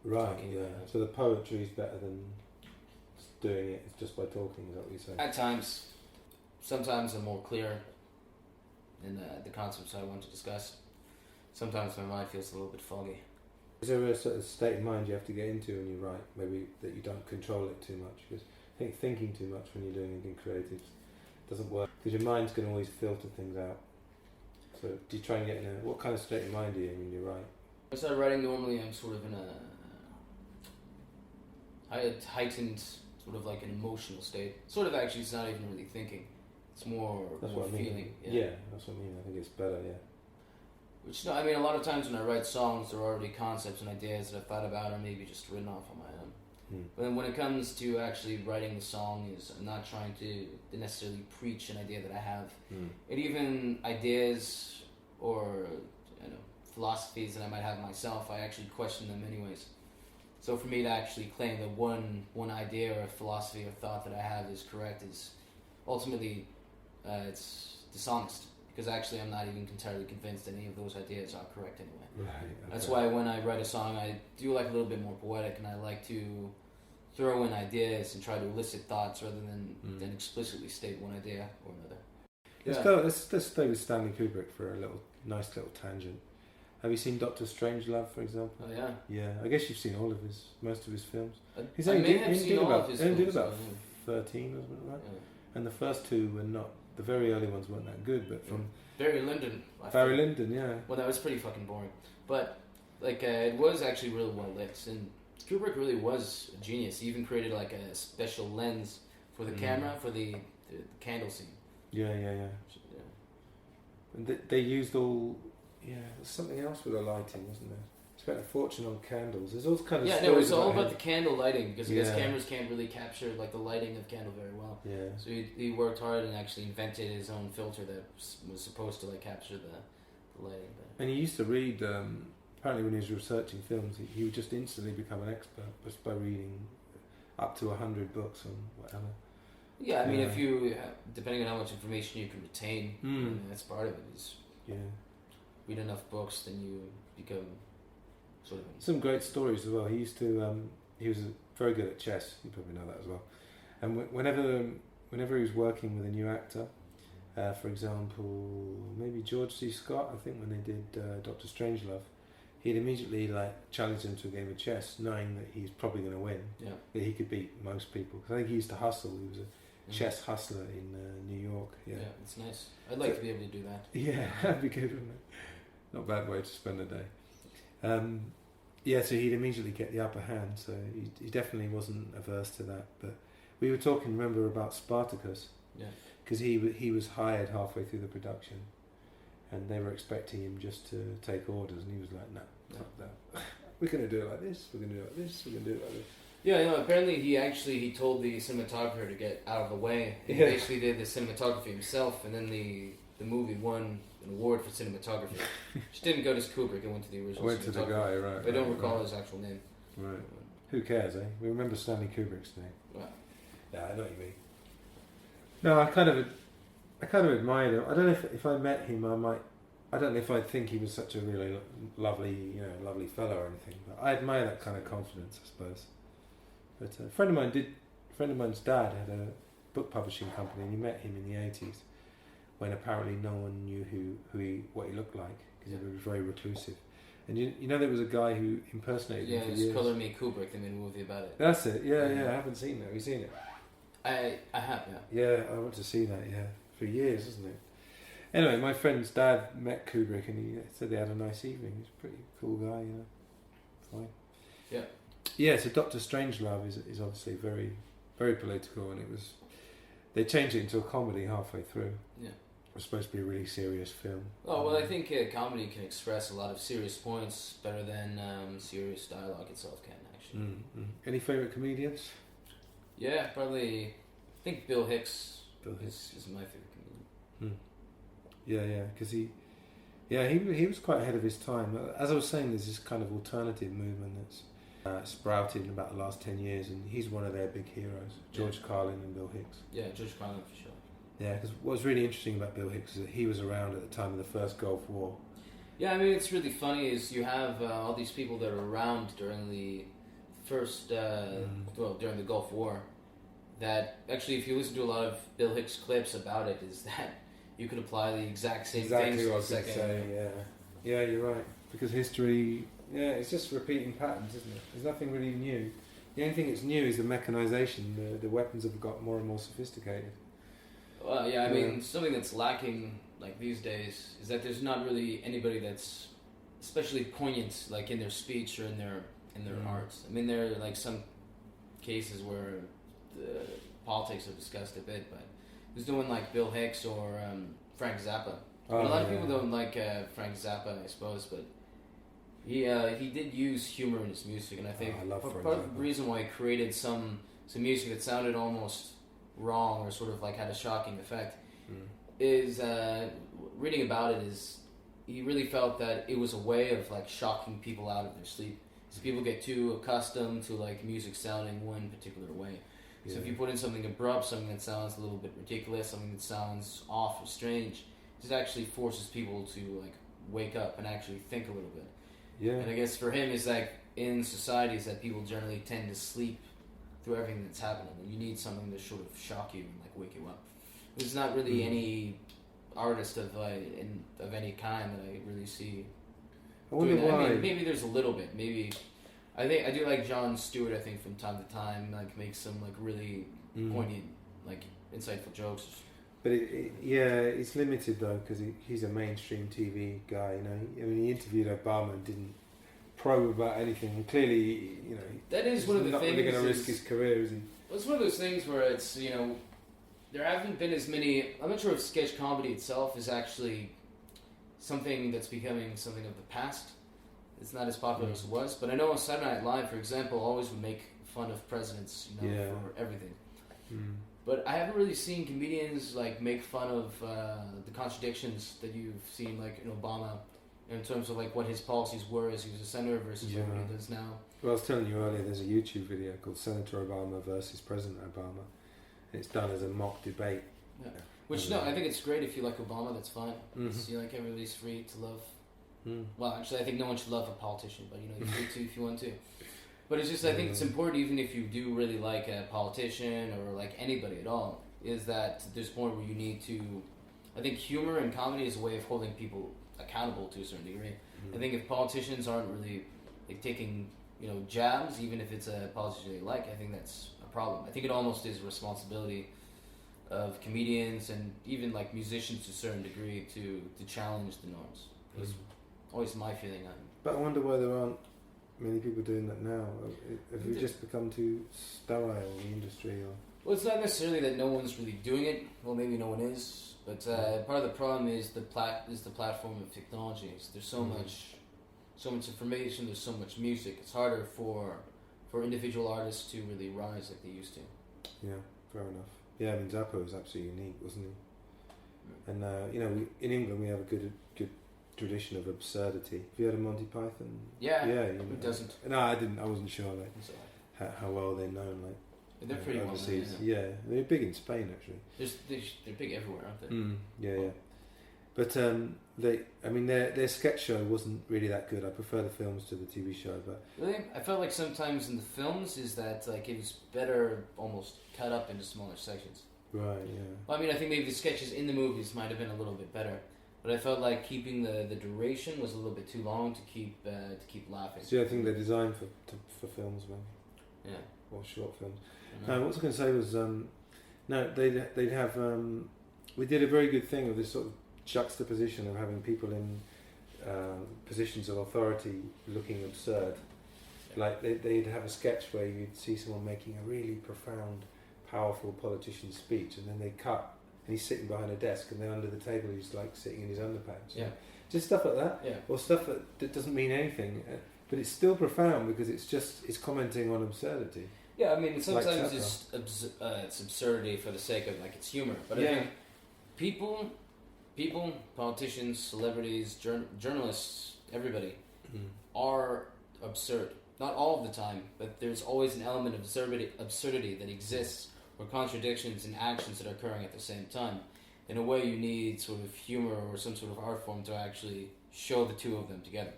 Right, yeah. So the poetry is better than doing it just by talking, is that what you're saying? At times. Sometimes I'm more clear in the concepts I want to discuss. Sometimes my mind feels a little bit foggy. Is there a sort of state of mind you have to get into when you write? Maybe that you don't control it too much? Because I think thinking too much when you're doing anything creative doesn't work. Because your mind's going to always filter things out. So do you try and get in what kind of state of mind are you in when you write? When I start writing, normally I'm sort of in a heightened, sort of like an emotional state. Sort of actually, it's not even really thinking. It's more feeling. Yeah, that's what I mean. I think it's better, yeah. Which, no, I mean, a lot of times when I write songs, there are already concepts and ideas that I've thought about or maybe just written off on my own. But then when it comes to actually writing the song, I'm not trying to necessarily preach an idea that I have. And even ideas or philosophies that I might have myself, I actually question them anyways. So for me to actually claim that one idea or philosophy or thought that I have is correct is ultimately it's dishonest, because actually I'm not even entirely convinced any of those ideas are correct anyway. Right, okay. That's why when I write a song, I do like a little bit more poetic, and I like to throw in ideas and try to elicit thoughts rather than explicitly state one idea or another. Let's stay with Stanley Kubrick for a nice little tangent. Have you seen Dr. Strangelove, for example? Oh yeah. Yeah, I guess you've seen most of his films. I may have seen all of his films. He did about 13 or something, right? Yeah. And the first two were not. The very early ones weren't that good, but from Barry Lyndon. Yeah. Well, that was pretty fucking boring, but it was actually really well lit, and Kubrick really was a genius. He even created like a special lens for the camera for the candle scene. Yeah. And they used all. Yeah, there's something else with the lighting, wasn't there? Spent a fortune on candles. There's all kind of no, it's all about the candle lighting, because I guess cameras can't really capture like the lighting of candle very well. Yeah. So he worked hard and actually invented his own filter that was supposed to like capture the lighting. And he used to read. Apparently, when he was researching films, he would just instantly become an expert just by reading up to 100 books on whatever. Yeah, I mean, if you depending on how much information you can retain, I mean, that's part of it. Is read enough books, then you become sort of some great stories as well. He used to. He was very good at chess. You probably know that as well. And whenever he was working with a new actor, for example, maybe George C. Scott, I think when they did Dr. Strangelove, he'd immediately challenge him to a game of chess, knowing that he's probably going to win. Yeah. That he could beat most people. Because I think he used to hustle. He was a chess hustler in New York. Yeah, it's nice. I'd like to be able to do that. Yeah, that'd be good, wouldn't it? Not a bad way to spend a day. So he'd immediately get the upper hand. So he definitely wasn't averse to that. But we were talking, remember, about Spartacus. Yeah. Because he was hired halfway through the production, and they were expecting him just to take orders, and he was like, "No, fuck that. We're going to do it like this. We're going to do it like this. We're going to do it like this." Yeah, apparently he told the cinematographer to get out of the way. He basically did the cinematography himself, and then the movie won an award for cinematography. Which didn't go to Kubrick, it went to the original went to the guy, right. But I don't recall his actual name. Right. Who cares, eh? We remember Stanley Kubrick's name. Right. Yeah, I know what you mean. No, I kind of admired him. I don't know if I met him, I don't know if I'd think he was such a really lovely fellow or anything. But I admire that kind of confidence, I suppose. But a friend of mine's dad had a book publishing company, and he met him in the 80s, when apparently no one knew what he looked like, because he was very reclusive. And you know there was a guy who impersonated him for years. Yeah, it's Color Me Kubrick. They made a movie about it. That's it. Yeah. I haven't seen that. Have you seen it? I have. Yeah. Yeah, I want to see that. Yeah, for years, isn't it? Anyway, my friend's dad met Kubrick, and he said they had a nice evening. He's a pretty cool guy, Fine. Yeah. Yeah. So Dr. Strangelove is obviously very, very political, and they changed it into a comedy halfway through. Yeah. It was supposed to be a really serious film. Oh, well, I think comedy can express a lot of serious points better than serious dialogue itself can, actually. Mm-hmm. Any favourite comedians? Yeah, probably. I think Bill Hicks is my favourite comedian. Yeah, because he was quite ahead of his time. As I was saying, there's this kind of alternative movement that's sprouted in about the last 10 years, and he's one of their big heroes, George Carlin and Bill Hicks. Yeah, George Carlin for sure. Yeah, because what was really interesting about Bill Hicks is that he was around at the time of the first Gulf War, Yeah, I mean, it's really funny is you have all these people that are around during the first, during the Gulf War, that actually, if you listen to a lot of Bill Hicks clips about it, is that you could apply the exact same Exactly things. what I was going to say, yeah, you're right. Because history, it's just repeating patterns, isn't it? There's nothing really new. The only thing that's new is the mechanization. The weapons have got more and more sophisticated. Well, yeah, I mean, something that's lacking like these days is that there's not really anybody that's especially poignant, like in their speech or in their art. I mean, there are like some cases where the politics are discussed a bit, but who's doing like Bill Hicks or Frank Zappa? A lot of people don't like Frank Zappa, I suppose, but he did use humor in his music, and I think part of the reason why he created some music that sounded almost wrong or sort of like had a shocking effect is reading about it is he really felt that it was a way of like shocking people out of their sleep. So people get too accustomed to like music sounding one particular way. So if you put in something abrupt, something that sounds a little bit ridiculous, something that sounds off or strange, it actually forces people to like wake up and actually think a little bit. Yeah. And I guess for him, it's like in societies that people generally tend to sleep through everything that's happening. And you need something to sort of shock you and like wake you up. There's not really any artist of any kind that I really see. I wonder why. I mean, maybe there's a little bit. Maybe I do like Jon Stewart. I think from time to time, like makes some like really poignant, like insightful jokes. But it's limited though because he's a mainstream TV guy. You know, I mean, he interviewed Obama and didn't probe about anything. And clearly, you know, that is one of the things. Not really going to risk his career, is he? Well, it's one of those things where it's there haven't been as many. I'm not sure if sketch comedy itself is actually something that's becoming something of the past. It's not as popular as it was, but I know on Saturday Night Live, for example, always would make fun of presidents, for everything. But I haven't really seen comedians like make fun of the contradictions that you've seen, like in Obama, in terms of like what his policies were as he was a senator versus what he does now. Well, I was telling you earlier, there's a YouTube video called Senator Obama versus President Obama. It's done as a mock debate. Yeah. Which, I think it's great if you like Obama, that's fine. You like everybody's free to love. Well, actually, I think no one should love a politician, but you're free to if you want to. But it's just, I think it's important, even if you do really like a politician or like anybody at all, is that there's a point where you need to. I think humor and comedy is a way of holding people accountable to a certain degree. I think if politicians aren't really like taking jabs, even if it's a politician they like, I think that's a problem. I think it almost is a responsibility of comedians and even like musicians to a certain degree to challenge the norms. That's always my feeling on it. But I wonder why there aren't many people doing that now. Have we just become too sterile in the industry? Or? Well, it's not necessarily that no one's really doing it. Well, maybe no one is. But part of the problem is the platform of technology. So there's so much information. There's so much music. It's harder for individual artists to really rise like they used to. Yeah, fair enough. Yeah, I mean Zappa was absolutely unique, wasn't he? And in England we have a good tradition of absurdity. Have you heard of Monty Python? Yeah. Who doesn't? No, I didn't. I wasn't sure how well they're known. Like they're pretty overseas. Well known, yeah, they're big in Spain actually. They're big everywhere, aren't they? Yeah. But their sketch show wasn't really that good. I prefer the films to the TV show. But really, I felt like sometimes in the films is that like it was better almost cut up into smaller sections. Right. Yeah. Well, I mean, I think maybe the sketches in the movies might have been a little bit better. But I felt like keeping the duration was a little bit too long to keep laughing. So I think they're designed for films, man. Yeah. Or short films. No, what I was going to say was, they'd have. We did a very good thing of this sort of juxtaposition of having people in positions of authority looking absurd. Like they'd have a sketch where you'd see someone making a really profound, powerful politician's speech, and then they cut. And he's sitting behind a desk, and then under the table he's like sitting in his underpants. Yeah, just stuff like that. Yeah, or stuff that doesn't mean anything, but it's still profound because it's commenting on absurdity. Yeah, I mean sometimes it's absurdity for the sake of like it's humor, but I think people, politicians, celebrities, journalists, everybody are absurd. Not all of the time, but there's always an element of absurdity that exists. Or contradictions in actions that are occurring at the same time. In a way, you need sort of humor or some sort of art form to actually show the two of them together.